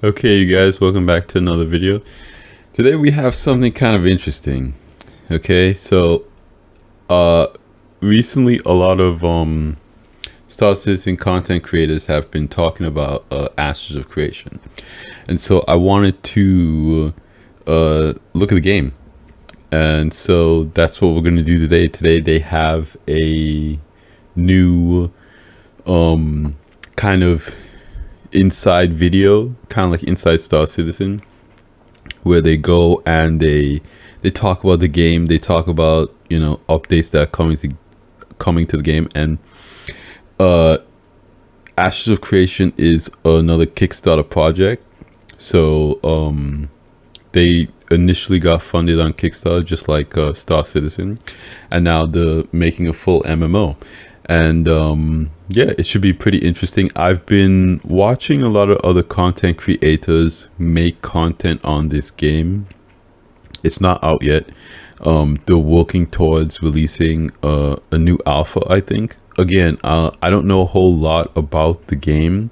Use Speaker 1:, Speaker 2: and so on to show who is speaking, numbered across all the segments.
Speaker 1: Okay, you guys, welcome back to another video. Today we have something kind of interesting. Okay, so uh recently a lot of Star Citizen content creators have been talking about Ashes of Creation. And so I wanted to look at the game. And so that's what we're going to do today. Today they have a new kind of inside video, kind of like Inside Star Citizen, where they go and they talk about the game. They talk about updates that are coming to the game. And uh Ashes of Creation is another Kickstarter project. So they initially got funded on Kickstarter, just like Star Citizen, and now they're making a full MMO. And yeah, it should be pretty interesting. I've been watching a lot of other content creators make content on this game. It's not out yet. They're working towards releasing a new alpha, I think. Again, I don't know a whole lot about the game,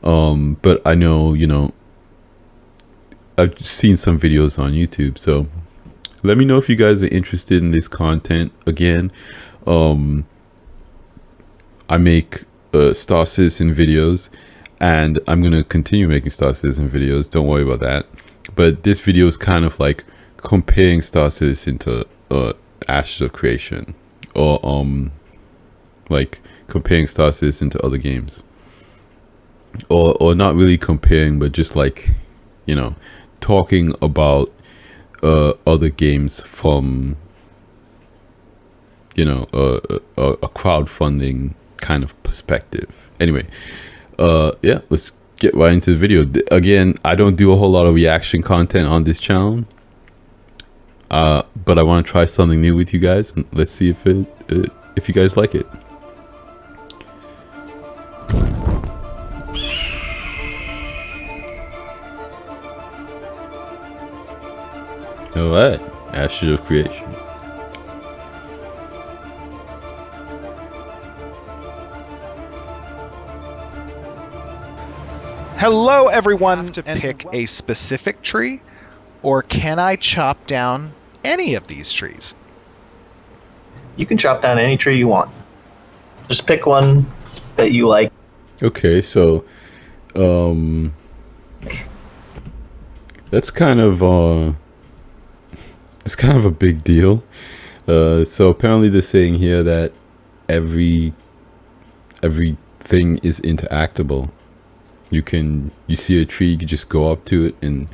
Speaker 1: but I know, I've seen some videos on YouTube. So let me know if you guys are interested in this content. Again, I make Star Citizen videos, and I'm gonna continue making Star Citizen videos. Don't worry about that. But this video is kind of like comparing Star Citizen to Ashes of Creation, or like comparing Star Citizen to other games, or not really comparing, but just like talking about other games from a crowdfunding kind of perspective. Anyway, yeah, let's get right into the video. Again, I don't do a whole lot of reaction content on this channel, but I want to try something new with you guys, and let's see if you guys like it. All right, Ashes of Creation.
Speaker 2: Hello, everyone. To pick a specific tree, or can I chop down any of these trees?
Speaker 3: You can chop down any tree you want. Just pick one that you like.
Speaker 1: Okay, so that's kind of it's kind of a big deal. So apparently they're saying here that everything is interactable. You see a tree, you can just go up to it and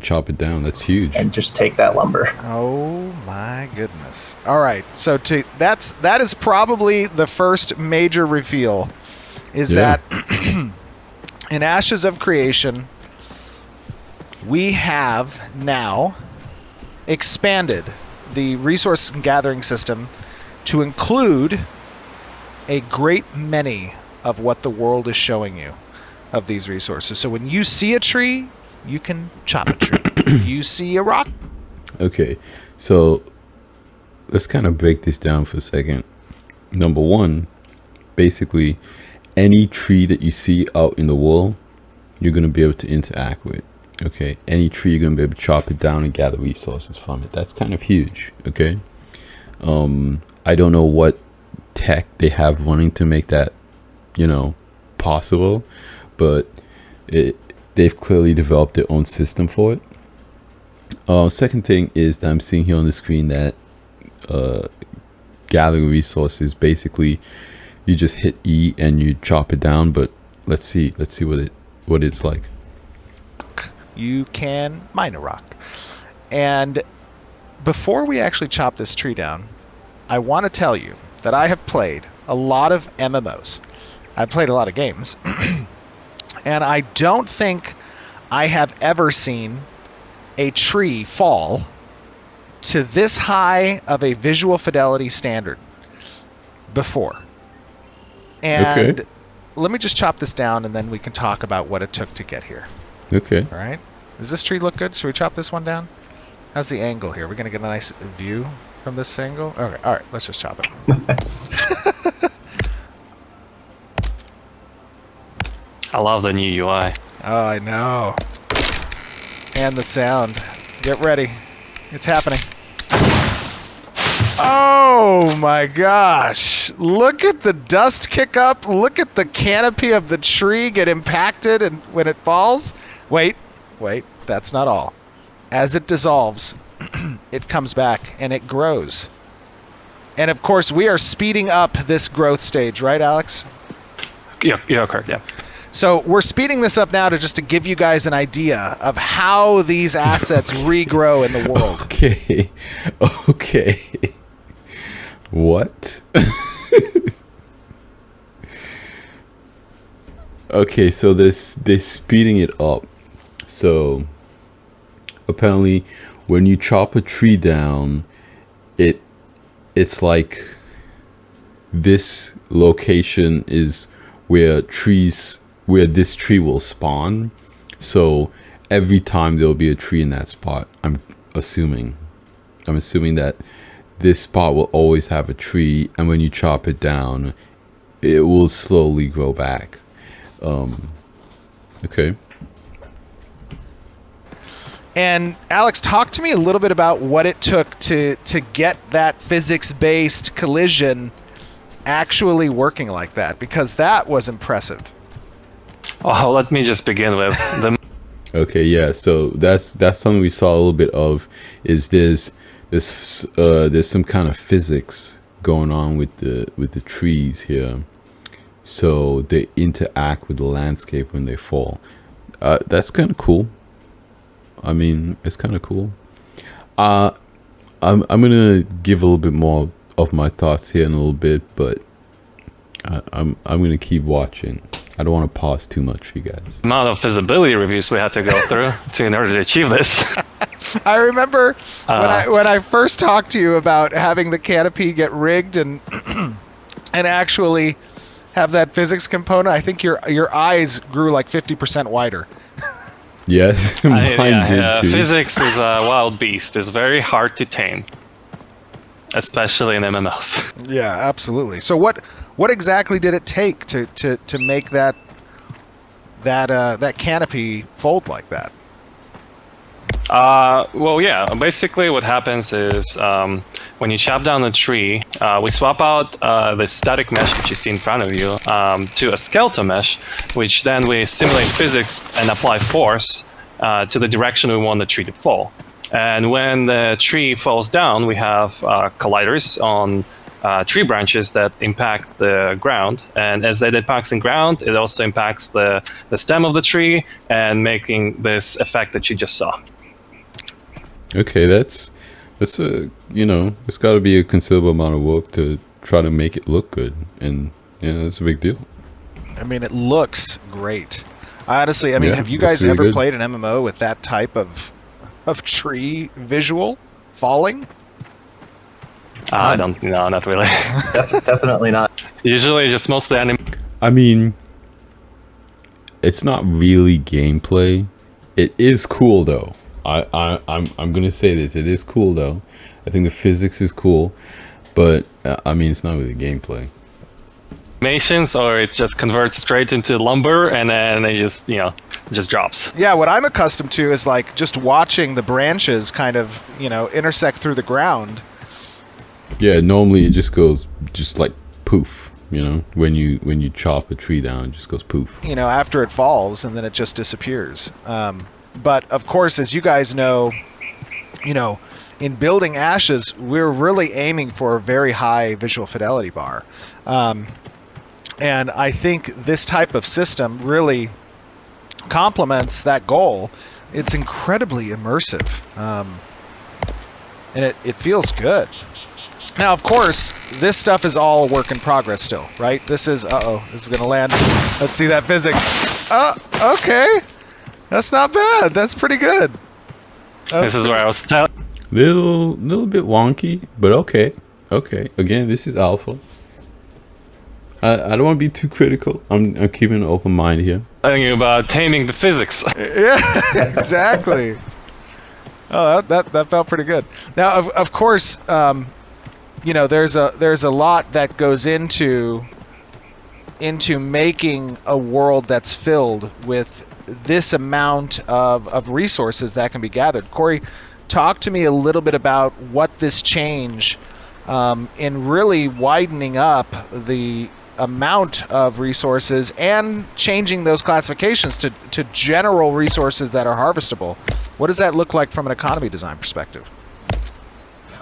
Speaker 1: chop it down. That's huge.
Speaker 3: And just take that lumber.
Speaker 2: Oh my goodness. All right. So that is probably the first major reveal, is that in Ashes of Creation, we have now expanded the resource gathering system to include a great many of what the world is showing you of these resources. So when you see a tree, you can chop a tree. You see a rock.
Speaker 1: Okay, so let's kind of break this down for a second. Number one, basically, any tree that you see out in the world, you're going to be able to interact with. Okay, any tree, you're going to be able to chop it down and gather resources from it. That's kind of huge. Okay, I don't know what tech they have running to make that possible, but they've clearly developed their own system for it. Second thing is that I'm seeing here on the screen that gathering resources, basically you just hit E and you chop it down. But let's see what it's like.
Speaker 2: You can mine a rock. And before we actually chop this tree down, I want to tell you that I have played a lot of MMOs. I've played a lot of games. And I don't think I have ever seen a tree fall to this high of a visual fidelity standard before. And let me just chop this down, and then we can talk about what it took to get here.
Speaker 1: Okay.
Speaker 2: All right. Does this tree look good? Should we chop this one down? How's the angle here? We're going to get a nice view from this angle? Okay. All right. Let's just chop it.
Speaker 4: I love the new UI.
Speaker 2: Oh, I know. And the sound. Get ready. It's happening. Oh my gosh. Look at the dust kick up. Look at the canopy of the tree get impacted and when it falls. Wait. That's not all. As it dissolves, it comes back and it grows. And of course, we are speeding up this growth stage, right, Alex?
Speaker 4: Yeah, you're correct, yeah.
Speaker 2: So we're speeding this up now to give you guys an idea of how these assets regrow in the world.
Speaker 1: Okay. What? Okay, so they're speeding it up. So apparently when you chop a tree down, it's like this location is where this tree will spawn. So every time there'll be a tree in that spot, I'm assuming that this spot will always have a tree, and when you chop it down, it will slowly grow back. Okay.
Speaker 2: And Alex, talk to me a little bit about what it took to get that physics-based collision actually working like that, because that was impressive.
Speaker 4: Oh, let me just begin with the.
Speaker 1: Okay, yeah. So that's something we saw a little bit of. Is there's some kind of physics going on with the trees here, so they interact with the landscape when they fall. That's kind of cool. I mean, it's kind of cool. I'm gonna give a little bit more of my thoughts here in a little bit, but I'm gonna keep watching. I don't want to pause too much for you guys.
Speaker 4: Amount of feasibility reviews we had to go through in order to achieve this.
Speaker 2: I remember when I first talked to you about having the canopy get rigged and and actually have that physics component. I think your eyes grew like 50% wider.
Speaker 1: Yes, mine did too.
Speaker 4: Physics is a wild beast. It's very hard to tame, especially in MMOs.
Speaker 2: Yeah, absolutely. So what exactly did it take to make that canopy fold like that?
Speaker 4: Well, yeah. Basically, what happens is when you chop down a tree, we swap out the static mesh, which you see in front of you, to a skeletal mesh, which then we simulate physics and apply force to the direction we want the tree to fall. And when the tree falls down, we have colliders on tree branches that impact the ground. And as that impacts the ground, it also impacts the stem of the tree and making this effect that you just saw.
Speaker 1: Okay, that's a it's got to be a considerable amount of work to try to make it look good, and that's a big deal.
Speaker 2: I mean, it looks great. Honestly, have you guys
Speaker 1: really
Speaker 2: ever
Speaker 1: good.
Speaker 2: played an MMO with that type of tree visual falling?
Speaker 4: I don't know, not really.
Speaker 3: Definitely not.
Speaker 4: Usually, just mostly anime.
Speaker 1: I mean, it's not really gameplay. It is cool though. I'm gonna say this. It is cool though. I think the physics is cool, but I mean, it's not really gameplay.
Speaker 4: Animations, or it just converts straight into lumber, and then it just drops.
Speaker 2: Yeah, what I'm accustomed to is like just watching the branches kind of intersect through the ground.
Speaker 1: Yeah, normally it just goes like poof. When you chop a tree down, it just goes poof.
Speaker 2: After it falls, and then it just disappears. But of course, as you guys know, in building Ashes, we're really aiming for a very high visual fidelity bar. And I think this type of system really complements that goal. It's incredibly immersive. And it feels good. Now, of course, this stuff is all a work in progress still, right? This is going to land. Let's see that physics. Okay. That's not bad. That's pretty good.
Speaker 4: This is where I was telling.
Speaker 1: Little bit wonky, but okay. Again, this is alpha. I don't want to be too critical. I'm keeping an open mind here.
Speaker 4: Telling you about taming the physics.
Speaker 2: Yeah, exactly. Oh, that felt pretty good. Now, of course, there's a lot that goes into into making a world that's filled with this amount of resources that can be gathered. Corey, talk to me a little bit about what this change in really widening up the amount of resources and changing those classifications to general resources that are harvestable. What does that look like from an economy design perspective?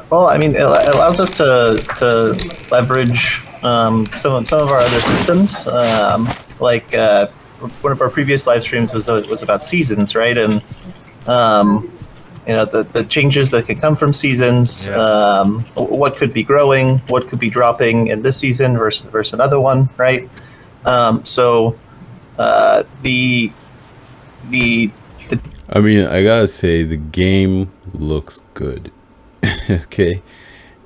Speaker 3: Well, I mean, it allows us to leverage some of our other systems. Like one of our previous live streams was about seasons, right? And you know, the changes that could come from seasons.
Speaker 2: Yes.
Speaker 3: What could be growing, what could be dropping in this season versus another one, right? So the
Speaker 1: I mean, I gotta say, the game looks good. Okay,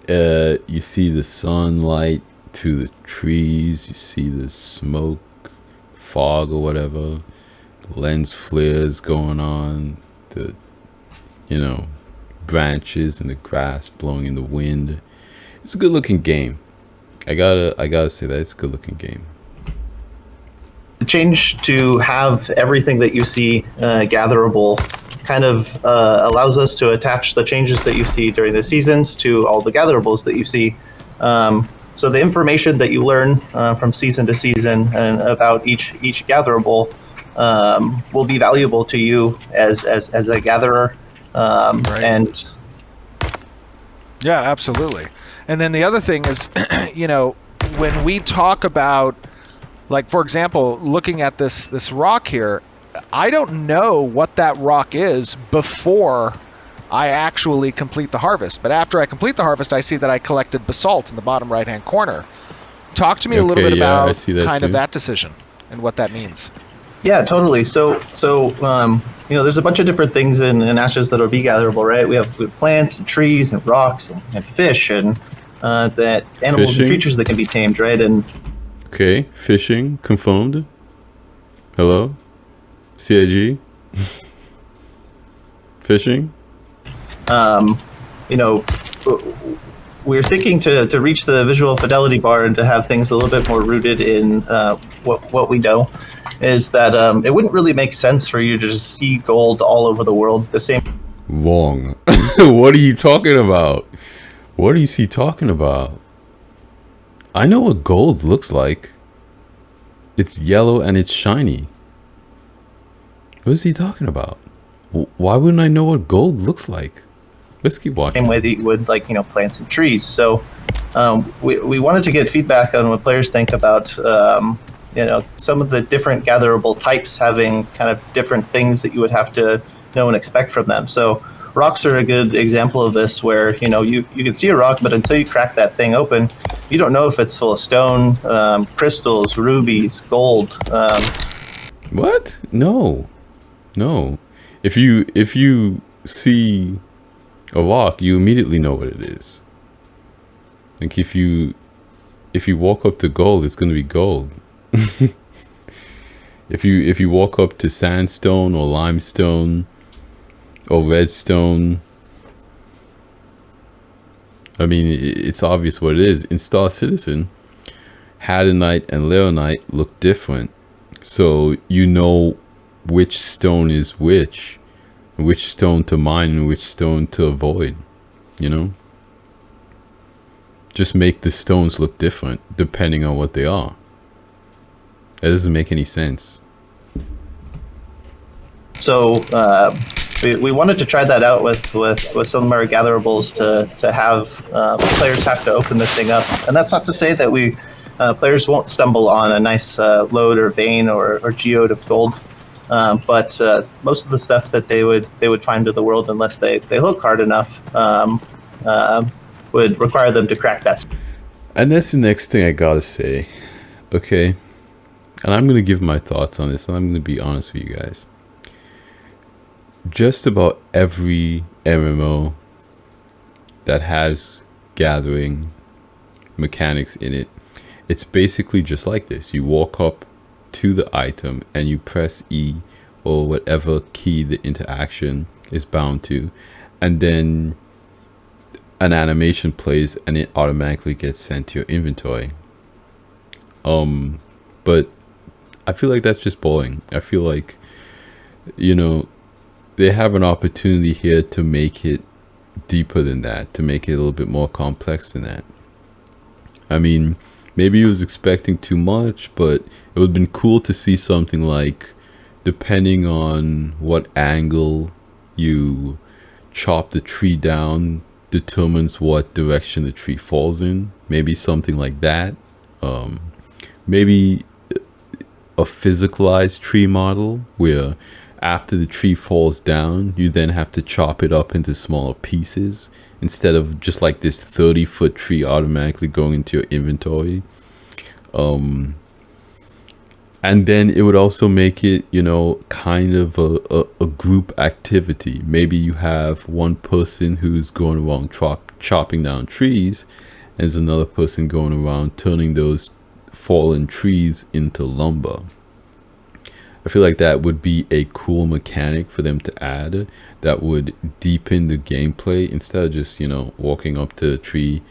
Speaker 1: you see the sunlight through the trees, you see the smoke, fog or whatever, the lens flares going on, the, you know, branches and the grass blowing in the wind. It's a good looking game. I gotta say that it's a good looking game.
Speaker 3: The change to have everything that you see gatherable kind of allows us to attach the changes that you see during the seasons to all the gatherables that you see. So the information that you learn from season to season and about each gatherable will be valuable to you as a gatherer.
Speaker 2: Right.
Speaker 3: And
Speaker 2: Yeah, absolutely. And then the other thing is, you know, when we talk about, like, for example, looking at this rock here, I don't know what that rock is before I actually complete the harvest. But after I complete the harvest, I see that I collected basalt in the bottom right-hand corner. Talk to me a little bit about
Speaker 1: I see that
Speaker 2: kind
Speaker 1: too.
Speaker 2: of that decision and what that means.
Speaker 3: yeah, totally. So you know, there's a bunch of different things in ashes that will be gatherable, right? We have plants and trees and rocks and fish and that animals
Speaker 1: Fishing?
Speaker 3: and creatures that can be tamed, right? And
Speaker 1: Okay, fishing confirmed. Hello, CIG. Fishing.
Speaker 3: you know, we're thinking to reach the visual fidelity bar and to have things a little bit more rooted in what we know. Is that it wouldn't really make sense for you to just see gold all over the world the same.
Speaker 1: Wrong. What are you talking about? What is he talking about? I know what gold looks like. It's yellow and it's shiny. What is he talking about? Why wouldn't I know what gold looks like? Let's keep watching.
Speaker 3: Same way that you would, like, you know, plants and trees. So we wanted to get feedback on what players think about you know, some of the different gatherable types having kind of different things that you would have to know and expect from them. So rocks are a good example of this, where, you know, you can see a rock, but until you crack that thing open, you don't know if it's full of stone, crystals, rubies, gold.
Speaker 1: What? No. If you see a rock, you immediately know what it is. Like if you walk up to gold, it's gonna be gold. If you walk up to sandstone or limestone or redstone, I mean, it's obvious what it is. In Star Citizen, Hadanite and Leonite look different, so you know which stone is which stone to mine and which stone to avoid. You know, just make the stones look different depending on what they are. That doesn't make any sense.
Speaker 3: So we wanted to try that out with some of our gatherables to have players have to open this thing up. And that's not to say that we players won't stumble on a nice lode or vein or geode of gold. But most of the stuff that they would find in the world, unless they look hard enough, would require them to crack that.
Speaker 1: And that's the next thing I gotta say. Okay. And I'm gonna give my thoughts on this, and I'm gonna be honest with you guys. Just about every MMO that has gathering mechanics in it, it's basically just like this. You walk up to the item and you press E or whatever key the interaction is bound to, and then an animation plays and it automatically gets sent to your inventory. But I feel like that's just boring. I feel like, you know, they have an opportunity here to make it deeper than that, to make it a little bit more complex than that. I mean, maybe he was expecting too much, but it would have been cool to see something like, depending on what angle you chop the tree down, determines what direction the tree falls in. Maybe something like that. Maybe a physicalized tree model where after the tree falls down, you then have to chop it up into smaller pieces instead of just like this 30-foot tree automatically going into your inventory. And then it would also make it, you know, kind of a group activity. Maybe you have one person who's going around chopping down trees, and there's another person going around turning those fallen trees into lumber. I feel like that would be a cool mechanic for them to add that would deepen the gameplay instead of just, you know, walking up to a tree,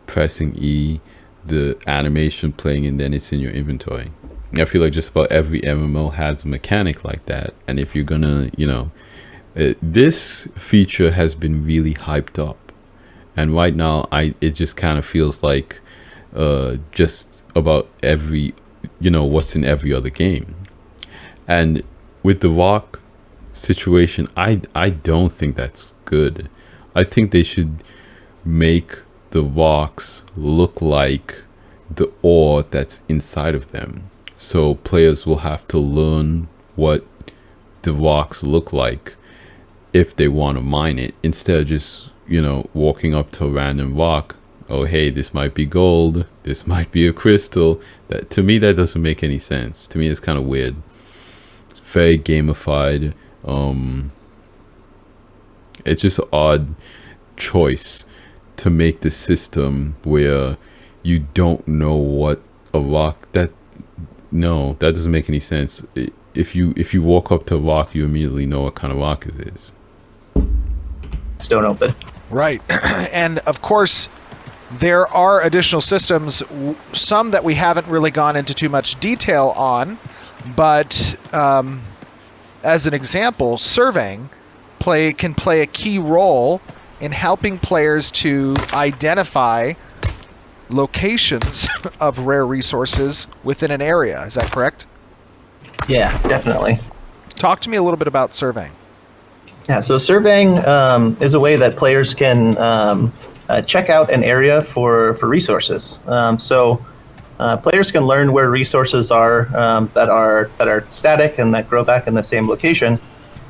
Speaker 1: pressing E, the animation playing, and then it's in your inventory. I feel like just about every MMO has a mechanic like that. And if you're gonna, you know, this feature has been really hyped up. And right now, it just kind of feels like just about every, you know, what's in every other game. And with the rock situation, I don't think that's good. I think they should make the rocks look like the ore that's inside of them. So players will have to learn what the rocks look like if they want to mine it, instead of just, you know, walking up to a random rock. Oh, hey, this might be gold. This might be a crystal. That, to me, that doesn't make any sense. To me, it's kind of weird. It's very gamified. It's just an odd choice to make the system where you don't know what a rock no, that doesn't make any sense. If you walk up to a rock, you immediately know what kind of rock it is.
Speaker 3: Stone open.
Speaker 2: Right. And of course, there are additional systems, some that we haven't really gone into too much detail on, but as an example, surveying can play a key role in helping players to identify locations of rare resources within an area. Is that correct?
Speaker 3: Yeah, definitely.
Speaker 2: Talk to me a little bit about surveying.
Speaker 3: Yeah, so surveying is a way that players can check out an area for resources. Players can learn where resources are that are static and that grow back in the same location.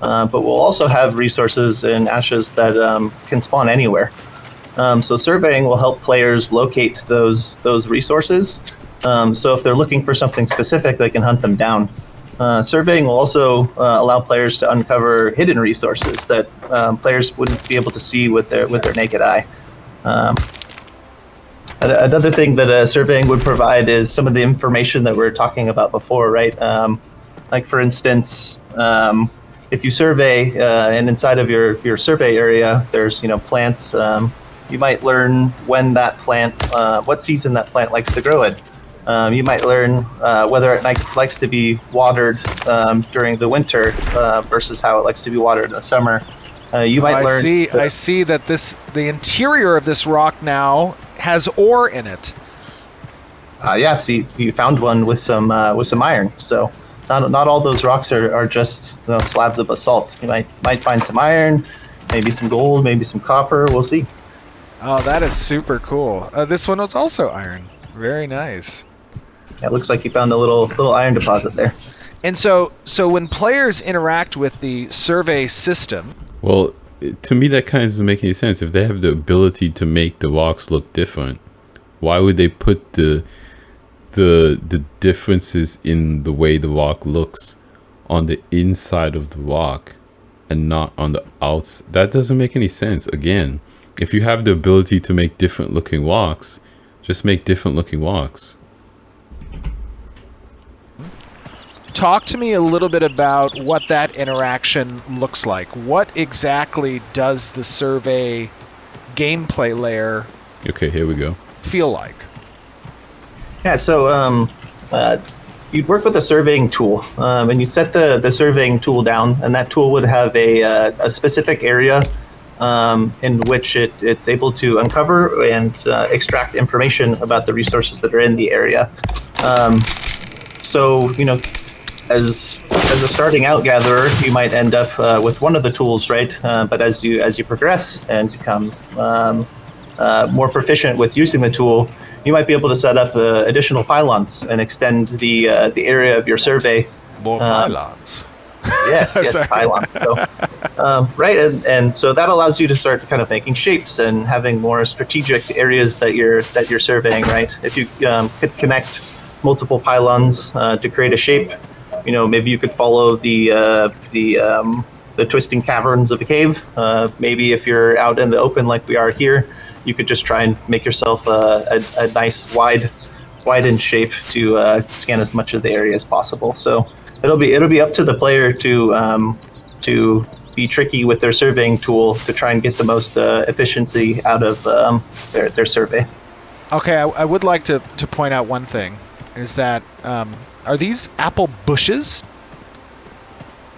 Speaker 3: But we'll also have resources in Ashes that can spawn anywhere. So surveying will help players locate those resources. So if they're looking for something specific, they can hunt them down. Surveying will also allow players to uncover hidden resources that players wouldn't be able to see with their naked eye. Another thing that surveying would provide is some of the information that we were talking about before, right? Like for instance, if you survey and inside of your survey area, there's plants. You might learn when that plant, what season that plant likes to grow in. You might learn whether it likes to be watered during the winter versus how it likes to be watered in the summer. You might learn.
Speaker 2: I see that the interior of this rock now has ore in it.
Speaker 3: Yeah, see, you found one with some iron. So not all those rocks are just slabs of basalt. You might find some iron, maybe some gold, maybe some copper. We'll see.
Speaker 2: Oh, that is super cool. This one was also iron. Very nice.
Speaker 3: It looks like you found a little iron deposit there.
Speaker 2: And so when players interact with the survey system...
Speaker 1: Well, to me that kind of doesn't make any sense. If they have the ability to make the rocks look different, why would they put the differences in the way the rock looks on the inside of the rock and not on the outside? That doesn't make any sense. Again, if you have the ability to make different looking rocks, just make different looking rocks.
Speaker 2: Talk to me a little bit about what that interaction looks like. What exactly does the survey gameplay layer
Speaker 1: Okay, here we go.
Speaker 2: feel like?
Speaker 3: Yeah, so you'd work with a surveying tool, and you set the surveying tool down, and that tool would have a specific area in which it's able to uncover and extract information about the resources that are in the area. So, as a starting out gatherer, you might end up with one of the tools, right? But as you progress and become more proficient with using the tool, you might be able to set up additional pylons and extend the area of your survey.
Speaker 2: More pylons.
Speaker 3: Yes,
Speaker 2: Sorry.
Speaker 3: pylons. So, right, and so that allows you to start kind of making shapes and having more strategic areas that you're surveying. Right, if you could connect multiple pylons to create a shape, maybe you could follow the twisting caverns of a cave. Maybe if you're out in the open like we are here, you could just try and make yourself a nice widened shape to scan as much of the area as possible. So it'll be up to the player to be tricky with their surveying tool to try and get the most efficiency out of their survey.
Speaker 2: Okay, I would like to point out one thing, is that are these apple bushes?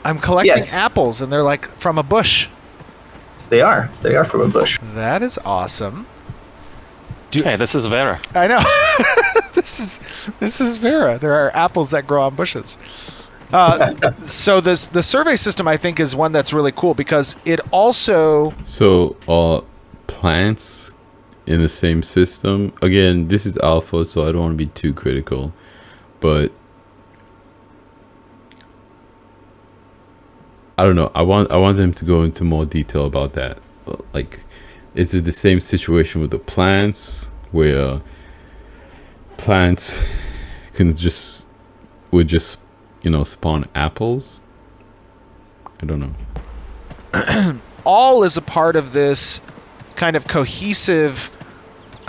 Speaker 2: I'm collecting
Speaker 3: Yes.
Speaker 2: apples, and they're like from a bush.
Speaker 3: They are from a bush.
Speaker 2: That is awesome.
Speaker 4: Hey, this is Vera.
Speaker 2: I know. This is Vera. There are apples that grow on bushes. So the survey system, I think, is one that's really cool because it also...
Speaker 1: So are plants in the same system? Again, this is alpha, so I don't want to be too critical, but I don't know. I want them to go into more detail about that. Like, is it the same situation with the plants, where plants would just spawn apples? I don't know.
Speaker 2: all is a part of this kind of cohesive...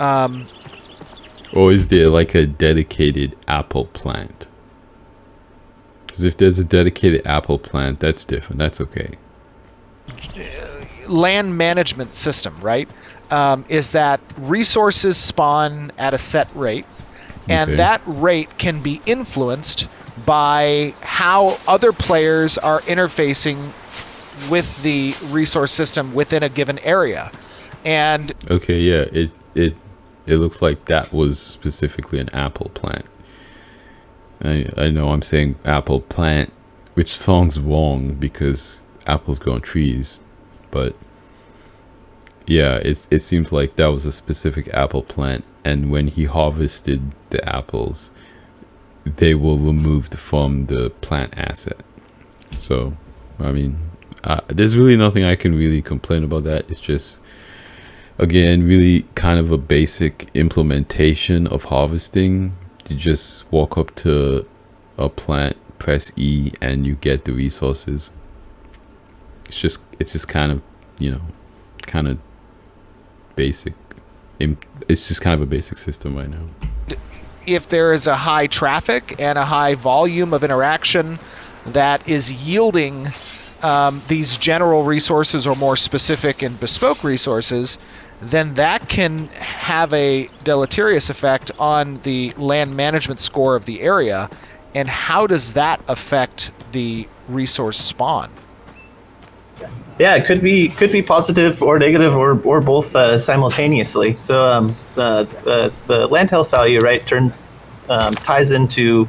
Speaker 1: Or is there like a dedicated apple plant? Because if there's a dedicated apple plant, that's different. That's okay.
Speaker 2: land management system, right? Is that resources spawn at a set rate, and
Speaker 1: Okay.
Speaker 2: that rate can be influenced by how other players are interfacing with the resource system within a given area. And
Speaker 1: Okay, yeah, it looks like that was specifically an apple plant. I know I'm saying apple plant, which sounds wrong because apples grow on trees, but yeah, it seems like that was a specific apple plant, and when he harvested the apples, they were removed from the plant asset. So, I mean, there's really nothing I can really complain about that. It's just, again, really kind of a basic implementation of harvesting. You just walk up to a plant, press E, and you get the resources. It's just kind of, kind of basic. It's just kind of a basic system right now.
Speaker 2: if there is a high traffic and a high volume of interaction that is yielding these general resources or more specific and bespoke resources, then that can have a deleterious effect on the land management score of the area. And how does that affect the resource spawn?
Speaker 3: Yeah, it could be positive or negative or both simultaneously. So the land health value, right, ties into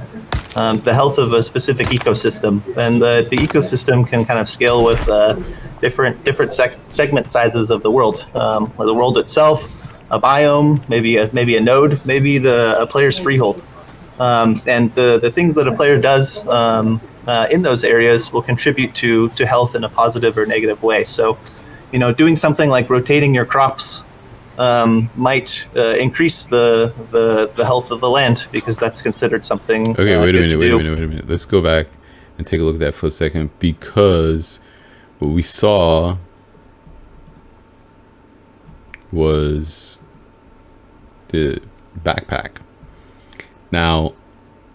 Speaker 3: the health of a specific ecosystem, and the ecosystem can kind of scale with different segment sizes of the world, or the world itself, a biome, maybe a node, maybe a player's freehold, and the things that a player does in those areas will contribute to health in a positive or negative way. So, doing something like rotating your crops might increase the health of the land, because that's considered something.
Speaker 1: Okay, wait a minute. Let's go back and take a look at that for a second, because what we saw was the backpack. Now,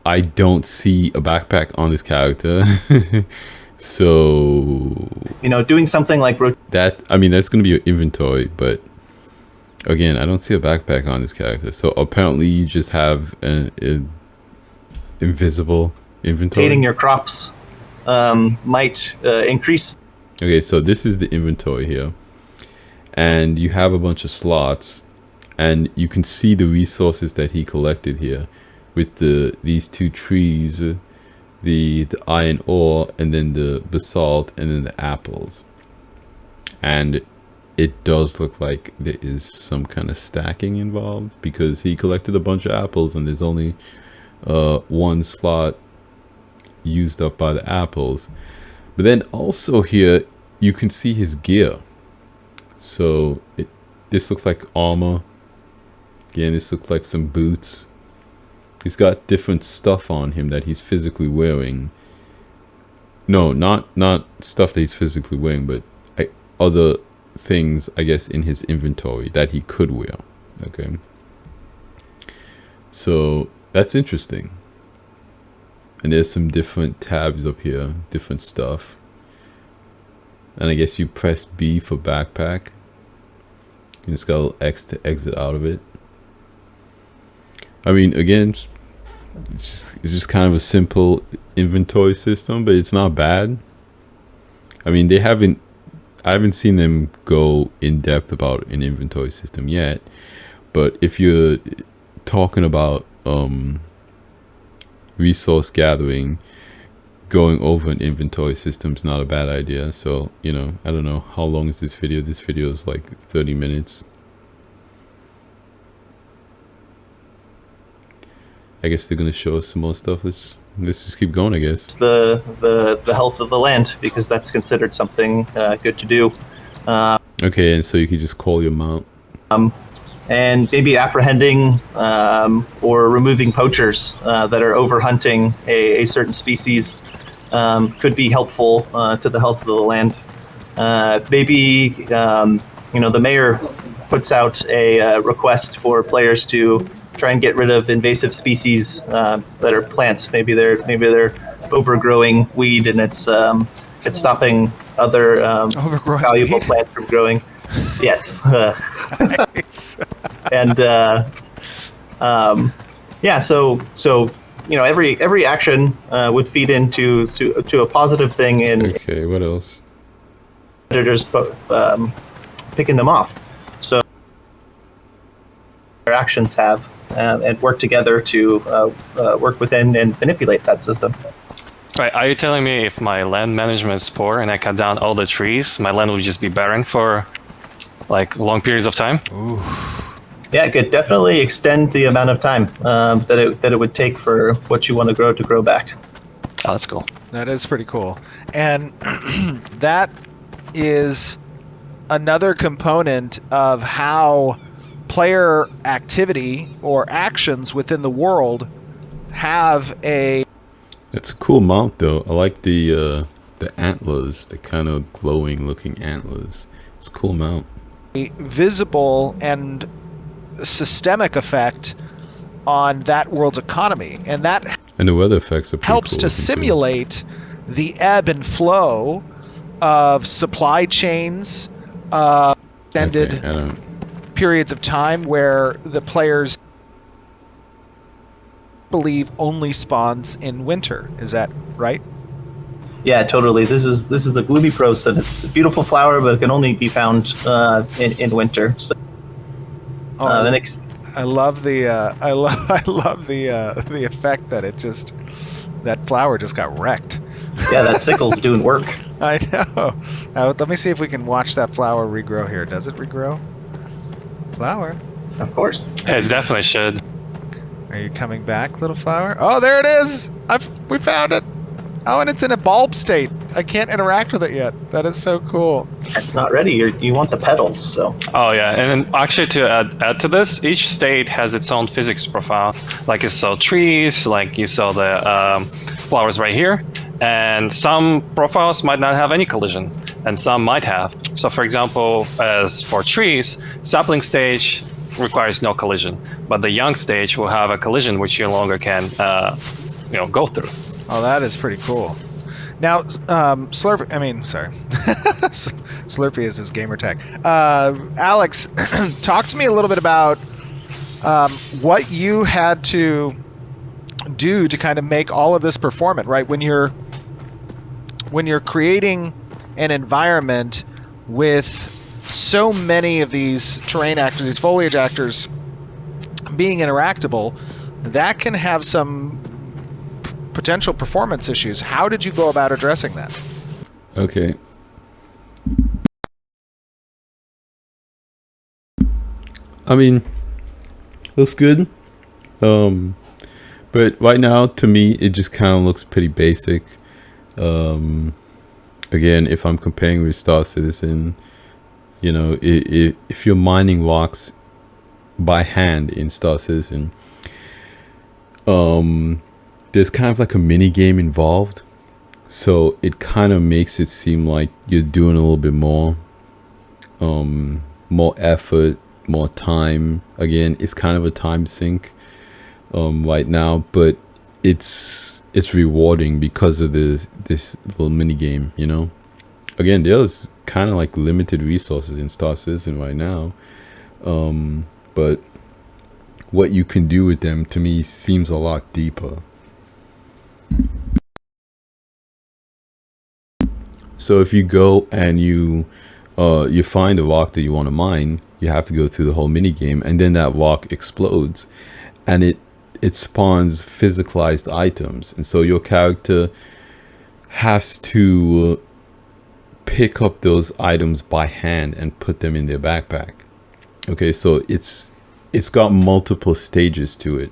Speaker 1: I don't see a backpack on this character. So
Speaker 3: doing something like
Speaker 1: that's going to be your inventory, but again, I don't see a backpack on this character. So apparently you just have an invisible inventory.
Speaker 3: Rotating your crops might increase.
Speaker 1: Okay, so this is the inventory here, and you have a bunch of slots, and you can see the resources that he collected here, with these 2 trees, the iron ore, and then the basalt, and then the apples. And it does look like there is some kind of stacking involved, because he collected a bunch of apples, and there's only 1 slot used up by the apples. But then also here you can see his gear. So this looks like armor. Again, this looks like some boots. He's got different stuff on him that he's physically wearing. No, not stuff that he's physically wearing, but other things, I guess, in his inventory that he could wear. Okay. So that's interesting. And there's some different tabs up here, different stuff. And I guess you press B for backpack. You just got a little X to exit out of it. I mean, again, it's just kind of a simple inventory system, but it's not bad. I mean, I haven't seen them go in depth about an inventory system yet. But if you're talking about resource gathering, going over an inventory system is not a bad idea. So, I don't know, how long is this video? This video is like 30 minutes. I guess they're gonna show us some more stuff. Let's just keep going, I guess.
Speaker 3: The health of the land, because that's considered something good to do.
Speaker 1: Okay, and so you can just call your mount.
Speaker 3: And maybe apprehending or removing poachers that are overhunting a certain species could be helpful to the health of the land. Maybe the mayor puts out a request for players to try and get rid of invasive species that are plants. Maybe they're overgrowing weed, and it's stopping other valuable
Speaker 2: weed?
Speaker 3: plants from growing. Yes.
Speaker 2: Nice.
Speaker 3: And so every action would feed into a positive thing in
Speaker 1: Okay, what else?
Speaker 3: editors picking them off. So their actions have and work together to work within and manipulate that system.
Speaker 4: Right, are you telling me if my land management is poor and I cut down all the trees, my land will just be barren for like long periods of time?
Speaker 2: Ooh.
Speaker 3: Yeah, it could definitely extend the amount of time that it would take for what you want to grow back.
Speaker 4: Oh, that's cool.
Speaker 2: That is pretty cool. And that is another component of how player activity or actions within the world have a...
Speaker 1: It's a cool mount, though. I like the antlers, the kind of glowing looking antlers. It's a cool mount.
Speaker 2: visible and systemic effect on that world's economy, and that
Speaker 1: the weather effects are pretty
Speaker 2: helps
Speaker 1: cool
Speaker 2: to
Speaker 1: looking, too.
Speaker 2: simulate the ebb and flow of supply chains, extended
Speaker 1: Okay,
Speaker 2: periods of time where the players believe only spawns in winter. Is that right?
Speaker 3: Yeah, totally. This is the gloomy prose, and it's a beautiful flower, but it can only be found in winter. So,
Speaker 2: I love the I love the effect that that flower just got wrecked.
Speaker 3: yeah, that sickle's doing work.
Speaker 2: I know. Let me see if we can watch that flower regrow here. Does it regrow? Flower.
Speaker 3: Of course.
Speaker 4: Yeah, it definitely should.
Speaker 2: Are you coming back, little flower? Oh, there it is! We found it! Oh, and it's in a bulb state. I can't interact with it yet. That is so cool.
Speaker 3: It's not ready. You want the petals, so.
Speaker 4: Oh yeah, and then actually to add to this, each state has its own physics profile. Like you saw trees, like you saw the flowers right here, and some profiles might not have any collision, and some might have. So for example, as for trees, sapling stage requires no collision, but the young stage will have a collision which you no longer can go through.
Speaker 2: Oh, that is pretty cool. Now, Slurpee is his gamer tag. Alex, talk to me a little bit about what you had to do to kind of make all of this performant, right? When you're creating an environment with so many of these terrain actors, these foliage actors being interactable, that can have some potential performance issues. How did you go about addressing that?
Speaker 1: Okay. I mean, looks good. But right now, to me, it just kind of looks pretty basic. Again, if I'm comparing with Star Citizen, you know, if you're mining rocks by hand in Star Citizen, there's kind of like a mini game involved, so it kind of makes it seem like you're doing a little bit more, more effort, more time. Again, it's kind of a time sink right now, but it's rewarding because of this little mini game, you know. Again, there's kind of like limited resources in Star Citizen right now, but what you can do with them, to me, seems a lot deeper. So if you go and you find a rock that you want to mine, you have to go through the whole mini game, and then that rock explodes, and it spawns physicalized items, and so your character has to pick up those items by hand and put them in their backpack. Okay, so it's got multiple stages to it,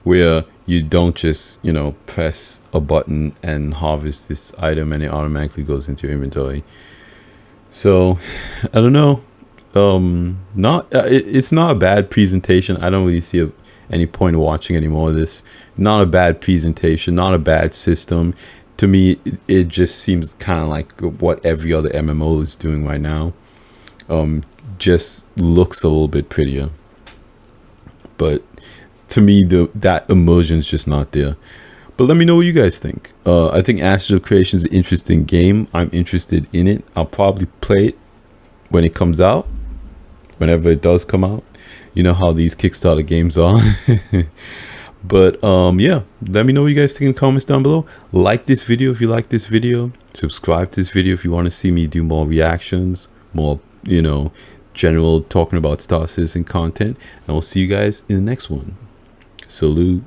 Speaker 1: where you don't just, you know, press a button and harvest this item and it automatically goes into your inventory. So I don't know. It's not a bad presentation. I don't really see any point of watching any more of this. Not a bad presentation, not a bad system. To me, it just seems kind of like what every other MMO is doing right now. Just looks a little bit prettier, but to me, that immersion is just not there. But let me know what you guys think. I think Astral Creation is an interesting game. I'm interested in it. I'll probably play it when it comes out, whenever it does come out. You know how these Kickstarter games are. But yeah, let me know what you guys think in the comments down below. Like this video if you like this video. Subscribe to this video if you want to see me do more reactions, more, you know, general talking about Star Citizen content. And we'll see you guys in the next one. Salute.